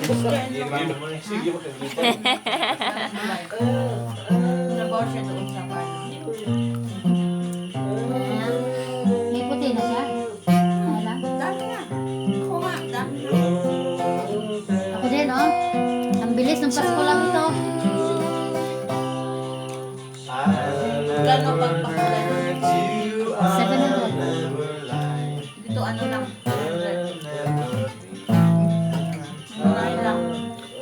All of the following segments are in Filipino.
Hindi naman mo na. Sige mo kayo. Nabaw siya doon sa pan. May puti na siya. Wala. Dami nga. Ako nga, dami. Ako din, oh. Ang bilis ng Pasko lang ito. Gano'n pagpakulay. 700. Dito ano lang. 100. Murahin lang.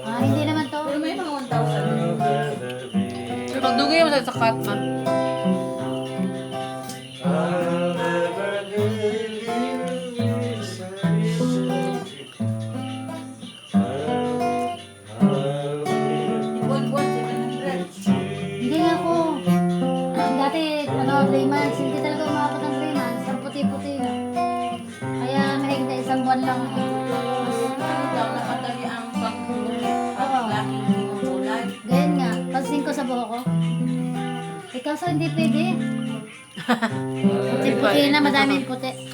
Ah, hindi naman to. Pero may mga 1,000. Pagdugay mo sa sakat, ma. Buwan-buwan, 700. Hindi nga ako. Dati, 3 months. Hindi talaga umabot ng 3 months. Ang puti-puti na. Kaya mahigit na isang buwan lang. Daw nakatali ang pagkulay. Oo. Laging kinukulay. Ganyan nga. Pansin ko sa buhok ko. Ikaw sa hindi pwede. Puti-puti na, madaming puti.